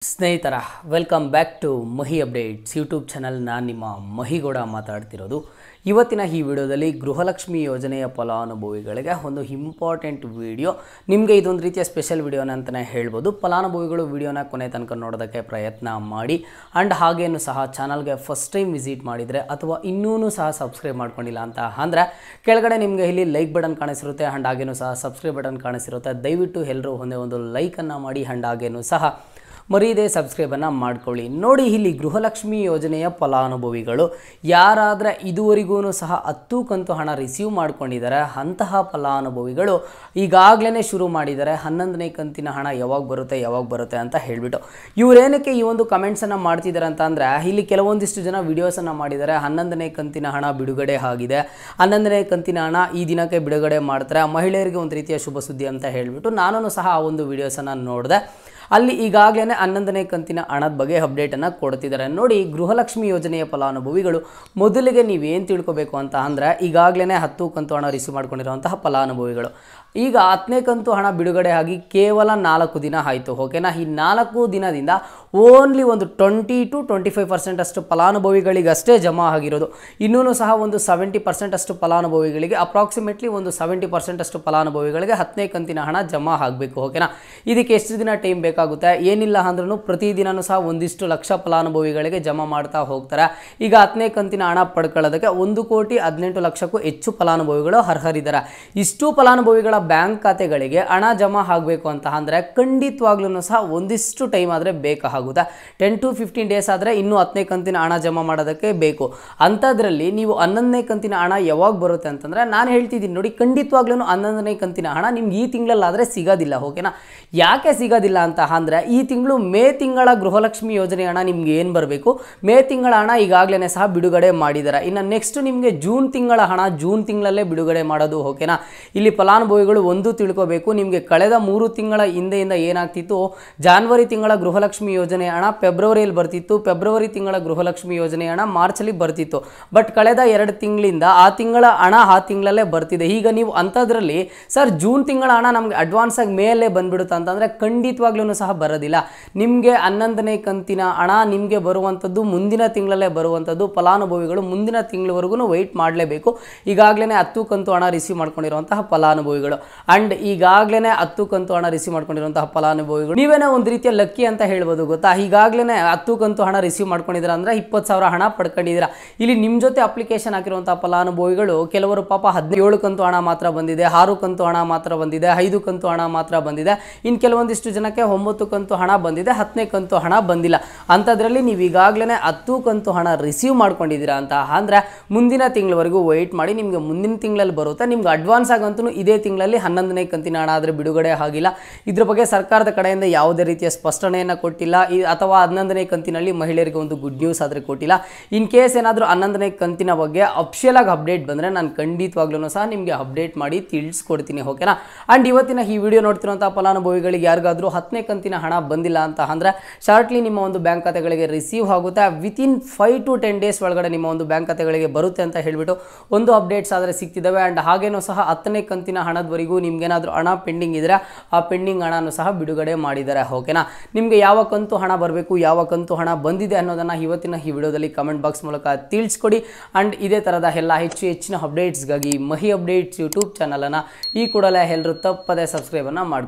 ಸ್ನೇಹಿತರ welcome back to Mahi updates YouTube channel. ನಾನು ನಿಮ್ಮ ಮಹಿಗೌಡ ಮಾತಾಡ್ತಿರೋದು. ಇವತ್ತಿನ ಈ ವಿಡಿಯೋದಲ್ಲಿ ಗೃಹಲಕ್ಷ್ಮಿ ಯೋಜನೆಯ ಫಲಾನುಭವಿಗಳಿಗೆ ಒಂದು ಇಂಪಾರ್ಟೆಂಟ್ ವಿಡಿಯೋ. ನಿಮಗೆ ಇದೊಂದು ರೀತಿಯ ಸ್ಪೆಷಲ್ ವಿಡಿಯೋನ ಅಂತಲೇ ಹೇಳ್ಬೋದು. ಫಲಾನುಭವಿಗಳು ವಿಡಿಯೋನ ಕೊನೆ ತನಕ ನೋಡೋದಕ್ಕೆ ಪ್ರಯತ್ನ ಮಾಡಿ. ಆ್ಯಂಡ್ ಹಾಗೇನು ಸಹ ಚಾನಲ್ಗೆ ಫಸ್ಟ್ ಟೈಮ್ ವಿಸಿಟ್ ಮಾಡಿದರೆ ಅಥವಾ ಇನ್ನೂ ಸಹ ಸಬ್ಸ್ಕ್ರೈಬ್ ಮಾಡ್ಕೊಂಡಿಲ್ಲ ಅಂತ ಅಂದರೆ ಕೆಳಗಡೆ ನಿಮಗೆ ಇಲ್ಲಿ ಲೈಕ್ ಬಟನ್ ಕಾಣಿಸಿರುತ್ತೆ. ಆ್ಯಂಡ್ ಹಾಗೇನು ಸಹ ಸಬ್ಸ್ಕ್ರೈಬ್ ಬಟನ್ ಕಾಣಿಸಿರುತ್ತೆ. ದಯವಿಟ್ಟು ಎಲ್ಲರೂ ಒಂದೇ ಒಂದು ಲೈಕನ್ನು ಮಾಡಿ. ಆ್ಯಂಡ್ ಹಾಗೇನು ಸಹ ಮರೀದೇ ಸಬ್ಸ್ಕ್ರೈಬನ್ನು ಮಾಡ್ಕೊಳ್ಳಿ. ನೋಡಿ, ಇಲ್ಲಿ ಗೃಹಲಕ್ಷ್ಮಿ ಯೋಜನೆಯ ಫಲಾನುಭವಿಗಳು ಯಾರಾದರೆ ಇದುವರೆಗೂ ಸಹ 10 ಕಂತು ಹಣ ರಿಸೀವ್ ಮಾಡ್ಕೊಂಡಿದ್ದಾರೆ ಅಂತಹ ಫಲಾನುಭವಿಗಳು ಈಗಾಗಲೇ ಶುರು ಮಾಡಿದ್ದಾರೆ 11ನೇ ಕಂತಿನ ಹಣ ಯಾವಾಗ ಬರುತ್ತೆ ಅಂತ ಹೇಳಿಬಿಟ್ಟು. ಇವರೇನಕ್ಕೆ ಈ ಒಂದು ಕಮೆಂಟ್ಸನ್ನು ಮಾಡ್ತಿದ್ದಾರೆ ಅಂತ ಅಂದರೆ, ಇಲ್ಲಿ ಕೆಲವೊಂದಿಷ್ಟು ಜನ ವಿಡಿಯೋಸನ್ನು ಮಾಡಿದ್ದಾರೆ. 11ನೇ ಕಂತಿನ ಹಣ ಬಿಡುಗಡೆ ಆಗಿದೆ, 11ನೇ ಕಂತಿನ ಹಣ ಈ ದಿನಕ್ಕೆ ಬಿಡುಗಡೆ ಮಾಡ್ತಾರೆ, ಮಹಿಳೆಯರಿಗೆ ಒಂದು ರೀತಿಯ ಶುಭ ಸುದ್ದಿ ಅಂತ ಹೇಳಿಬಿಟ್ಟು ನಾನು ಸಹ ಆ ಒಂದು ವಿಡಿಯೋಸನ್ನು ನೋಡಿದೆ. ಅಲ್ಲಿ ಈಗಾಗಲೇ 11ನೇ ಕಂತಿನ ಹಣದ ಬಗ್ಗೆ ಅಪ್ಡೇಟನ್ನು ಕೊಡ್ತಿದ್ದಾರೆ. ನೋಡಿ, ಗೃಹಲಕ್ಷ್ಮಿ ಯೋಜನೆಯ ಫಲಾನುಭವಿಗಳು ಮೊದಲಿಗೆ ನೀವೇನು ತಿಳ್ಕೊಬೇಕು ಅಂತ ಅಂದರೆ, ಈಗಾಗಲೇ 10 ಕಂತು ಹಣ ರಿಸೀವ್ ಮಾಡ್ಕೊಂಡಿರುವಂತಹ ಫಲಾನುಭವಿಗಳು ಈಗ 10ನೇ ಕಂತು ಹಣ ಬಿಡುಗಡೆ ಆಗಿ ಕೇವಲ 4 ದಿನ ಆಯಿತು. ಓಕೆನಾ? ಈ 4 ದಿನದಿಂದ ಓನ್ಲಿ ಒಂದು 20 to 25% ಅಷ್ಟು ಫಲಾನುಭವಿಗಳಿಗಷ್ಟೇ ಜಮಾ ಆಗಿರೋದು. ಇನ್ನೂ ಸಹ ಒಂದು 70% ಅಷ್ಟು ಫಲಾನುಭವಿಗಳಿಗೆ, ಅಪ್ರಾಕ್ಸಿಮೇಟ್ಲಿ ಒಂದು 70% ಅಷ್ಟು ಫಲಾನುಭವಿಗಳಿಗೆ 10ನೇ ಕಂತಿನ ಹಣ ಜಮಾ ಆಗಬೇಕು. ಓಕೆನಾ? ಇದಕ್ಕೆ ಎಷ್ಟು ದಿನ ಟೈಮ್ ಬೇಕಾಗುತ್ತೆ? ಏನಿಲ್ಲ ಅಂದ್ರೂ ಪ್ರತಿದಿನವೂ ಸಹ ಒಂದಿಷ್ಟು ಲಕ್ಷ ಫಲಾನುಭವಿಗಳಿಗೆ ಜಮಾ ಮಾಡ್ತಾ ಹೋಗ್ತಾರೆ. ಈಗ 10ನೇ ಕಂತಿನ ಹಣ ಪಡ್ಕೊಳ್ಳೋದಕ್ಕೆ 1,18,00,000ಕ್ಕೂ ಹೆಚ್ಚು ಫಲಾನುಭವಿಗಳು ಅರ್ಹರಿದ್ದಾರೆ. ಇಷ್ಟು ಫಲಾನುಭವಿಗಳ ಬ್ಯಾಂಕ್ ಖಾತೆಗಳಿಗೆ ಹಣ ಜಮಾ ಆಗಬೇಕು ಅಂತ ಅಂದರೆ ಖಂಡಿತವಾಗ್ಲೂ ಸಹ ಒಂದಿಷ್ಟು ಟೈಮ್ ಆದರೆ ಬೇಕಾಗುತ್ತೆ. 10 to 15 ಡೇಸ್ ಆದರೆ ಇನ್ನೂ 10ನೇ ಕಂತಿನ ಹಣ ಜಮಾ ಮಾಡೋದಕ್ಕೆ ಬೇಕು. ಅಂಥದ್ರಲ್ಲಿ ನೀವು 11ನೇ ಕಂತಿನ ಹಣ ಯಾವಾಗ ಬರುತ್ತೆ ಅಂತಂದರೆ, ನಾನು ಹೇಳ್ತಿದ್ದೀನಿ ನೋಡಿ, ಖಂಡಿತವಾಗ್ಲೂ 11ನೇ ಕಂತಿನ ಹಣ ನಿಮ್ಗೆ ಈ ತಿಂಗಳಲ್ಲಾದರೆ ಸಿಗೋದಿಲ್ಲ. ಓಕೆನಾ? ಯಾಕೆ ಸಿಗೋದಿಲ್ಲ ಅಂತ ಅಂದರೆ, ಈ ತಿಂಗಳು ಮೇ ತಿಂಗಳ ಗೃಹಲಕ್ಷ್ಮಿ ಯೋಜನೆ ಹಣ ನಿಮ್ಗೆ ಏನು ಬರಬೇಕು, ಮೇ ತಿಂಗಳ ಹಣ ಈಗಾಗಲೇ ಸಹ ಬಿಡುಗಡೆ ಮಾಡಿದ್ದಾರೆ. ಇನ್ನು ನೆಕ್ಸ್ಟ್ ನಿಮಗೆ ಜೂನ್ ತಿಂಗಳ ಹಣ ಜೂನ್ ತಿಂಗಳಲ್ಲೇ ಬಿಡುಗಡೆ ಮಾಡೋದು. ಓಕೆನಾ? ಇಲ್ಲಿ ಫಲಾನುಭವಿಗಳು ಒಂದು ತಿಳ್ಕೋಬೇಕು, ನಿಮಗೆ ಕಳೆದ 3 ತಿಂಗಳ ಹಿಂದೆಯಿಂದ ಏನಾಗ್ತಿತ್ತು, ಜಾನ್ವರಿ ತಿಂಗಳ ಗೃಹಲಕ್ಷ್ಮಿ ಯೋಜನೆ ಹಣ ಫೆಬ್ರವರಿಯಲ್ಲಿ ಬರ್ತಿತ್ತು, ಫೆಬ್ರವರಿ ತಿಂಗಳ ಗೃಹಲಕ್ಷ್ಮಿ ಯೋಜನೆ ಹಣ ಮಾರ್ಚಲ್ಲಿ ಬರ್ತಿತ್ತು. ಬಟ್ ಕಳೆದ 2 ತಿಂಗಳಿಂದ ಆ ತಿಂಗಳ ಹಣ ಆ ತಿಂಗಳಲ್ಲೇ ಬರ್ತಿದೆ. ಈಗ ನೀವು ಅಂಥದ್ರಲ್ಲಿ ಸರ್ ಜೂನ್ ತಿಂಗಳ ಹಣ ನಮಗೆ ಅಡ್ವಾನ್ಸ್ ಆಗಿ ಮೇಲೇ ಬಂದ್ಬಿಡುತ್ತೆ ಅಂತಂದರೆ ಖಂಡಿತವಾಗ್ಲೂ ಸಹ ಬರೋದಿಲ್ಲ. ನಿಮಗೆ 11ನೇ ಕಂತಿನ ಹಣ ನಿಮಗೆ ಬರುವಂಥದ್ದು ಮುಂದಿನ ತಿಂಗಳಲ್ಲೇ ಬರುವಂಥದ್ದು. ಫಲಾನುಭವಿಗಳು ಮುಂದಿನ ತಿಂಗಳವರೆಗೂ ವೆಯ್ಟ್ ಮಾಡಲೇಬೇಕು. ಈಗಾಗಲೇ 10 ಕಂತು ಹಣ ರಿಸೀವ್ ಮಾಡ್ಕೊಂಡಿರುವಂತಹ ಫಲಾನುಭವಿಗಳು ಅಂಡ್ ಈಗಾಗಲೇ 10 ಕಂತು ಹಣ ರಿಸೀವ್ ಮಾಡ್ಕೊಂಡಿರುವಂತಹ ಫಲಾನುಭವಿಗಳು ನೀವೇನೋ ಒಂದು ರೀತಿಯ ಲಕ್ಕಿ ಅಂತ ಹೇಳ್ಬೋದು. ಗೊತ್ತಾ? ಈಗಾಗಲೇ 10 ಕಂತು ಹಣ ರಿಸೀವ್ ಮಾಡ್ಕೊಂಡಿದ್ದೀರಾ ಅಂದರೆ 20,000 ಹಣ ಪಡ್ಕೊಂಡಿದ್ದೀರಾ. ಇಲ್ಲಿ ನಿಮ್ಮ ಜೊತೆ ಅಪ್ಲಿಕೇಶನ್ ಹಾಕಿರುವಂತಹ ಫಲಾನುಭವಿಗಳು ಕೆಲವರು ಪಾಪ 17 ಕಂತು ಹಣ ಮಾತ್ರ ಬಂದಿದೆ, 6 ಕಂತು ಹಣ ಮಾತ್ರ ಬಂದಿದೆ, 5 ಕಂತು ಹಣ ಮಾತ್ರ ಬಂದಿದೆ. ಇನ್ನು ಕೆಲವೊಂದಿಷ್ಟು ಜನಕ್ಕೆ 9 ಕಂತು ಹಣ ಬಂದಿದೆ, 10ನೇ ಕಂತು ಹಣ ಬಂದಿಲ್ಲ. ಅಂಥದ್ರಲ್ಲಿ ನೀವು ಈಗಾಗಲೇ 10 ಕಂತು ಹಣ ರಿಸೀವ್ ಮಾಡ್ಕೊಂಡಿದ್ದೀರಾ ಅಂತ ಅಂದರೆ ಮುಂದಿನ ತಿಂಗಳವರೆಗೂ ವೆಯ್ಟ್ ಮಾಡಿ. ನಿಮಗೆ ಮುಂದಿನ ತಿಂಗಳಲ್ಲಿ ಬರುತ್ತೆ. ನಿಮ್ಗೆ ಅಡ್ವಾನ್ಸ್ ಆಗಂತೂ ಇದೇ ತಿಂಗಳಲ್ಲಿ 11ನೇ ಕಂತಿನ ಹಣ ಆದರೆ ಬಿಡುಗಡೆ ಆಗಿಲ್ಲ. ಇದ್ರ ಬಗ್ಗೆ ಸರ್ಕಾರದ ಕಡೆಯಿಂದ ಯಾವುದೇ ರೀತಿಯ ಸ್ಪಷ್ಟನೆಯನ್ನು ಕೊಟ್ಟಿಲ್ಲ, ಅಥವಾ 11ನೇ ಕಂತಿನಲ್ಲಿ ಮಹಿಳೆಯರಿಗೆ ಒಂದು ಗುಡ್ ನ್ಯೂಸ್ ಆದರೆ ಕೊಟ್ಟಿಲ್ಲ. ಇನ್ ಕೇಸ್ ಏನಾದರೂ 11ನೇ ಕಂತಿನ ಬಗ್ಗೆ ಅಫಿಷಿಯಲ್ ಆಗಿ ಅಪ್ಡೇಟ್ ಬಂದರೆ ನಾನು ಖಂಡಿತವಾಗ್ಲೂ ಸಹ ನಿಮಗೆ ಅಪ್ಡೇಟ್ ಮಾಡಿ ತಿಳಿಸ್ಕೊಡ್ತೀನಿ. ಓಕೆನಾ? ಆ್ಯಂಡ್ ಇವತ್ತಿನ ಈ ವಿಡಿಯೋ ನೋಡ್ತಿರುವಂಥ ಫಲಾನುಭವಿಗಳಿಗೆ ಯಾರಿಗಾದರೂ 10ನೇ ಕಂತಿನ ಹಣ ಬಂದಿಲ್ಲ ಅಂತ ಅಂದರೆ ಶಾರ್ಟ್ಲಿ ನಿಮ್ಮ ಒಂದು ಬ್ಯಾಂಕ್ ಖಾತೆಗಳಿಗೆ ರಿಸೀವ್ ಆಗುತ್ತೆ. ವಿತಿನ್ 5 to 10 ಡೇಸ್ ಒಳಗಡೆ ನಿಮ್ಮ ಒಂದು ಬ್ಯಾಂಕ್ ಖಾತೆಗಳಿಗೆ ಬರುತ್ತೆ ಅಂತ ಹೇಳಿಬಿಟ್ಟು ಒಂದು ಅಪ್ಡೇಟ್ಸ್ ಆದರೆ ಸಿಗ್ತಿದ್ದಾವೆ. ಆ್ಯಂಡ್ ಹಾಗೇನೂ ಸಹ 10ನೇ ಕಂತಿನ ಹಣದವರೆಗೂ ನಿಮ್ಗೇನಾದರೂ ಹಣ ಪೆಂಡಿಂಗ್ ಇದ್ದರೆ ಆ ಪೆಂಡಿಂಗ್ ಹಣನೂ ಸಹ ಬಿಡುಗಡೆ ಮಾಡಿದ್ದಾರೆ. ಓಕೆನಾ? ನಿಮಗೆ ಯಾವ ಕಂತು ಹಣ ಬರಬೇಕು, ಯಾವ ಕಂತು ಹಣ ಬಂದಿದೆ ಅನ್ನೋದನ್ನು ಇವತ್ತಿನ ಈ ವಿಡಿಯೋದಲ್ಲಿ ಕಮೆಂಟ್ ಬಾಕ್ಸ್ ಮೂಲಕ ತಿಳಿಸ್ಕೊಡಿ. ಆ್ಯಂಡ್ ಇದೇ ಥರದ ಎಲ್ಲ ಹೆಚ್ಚಿನ ಅಪ್ಡೇಟ್ಸ್ಗಾಗಿ ಮಹಿ ಅಪ್ಡೇಟ್ಸ್ ಯೂಟ್ಯೂಬ್ ಚಾನಲನ್ನು ಈ ಕೂಡಲೇ ಎಲ್ಲರೂ ತಪ್ಪದೇ ಸಬ್ಸ್ಕ್ರೈಬನ್ನು ಮಾಡ್ಕೊಳ್ಳಿ.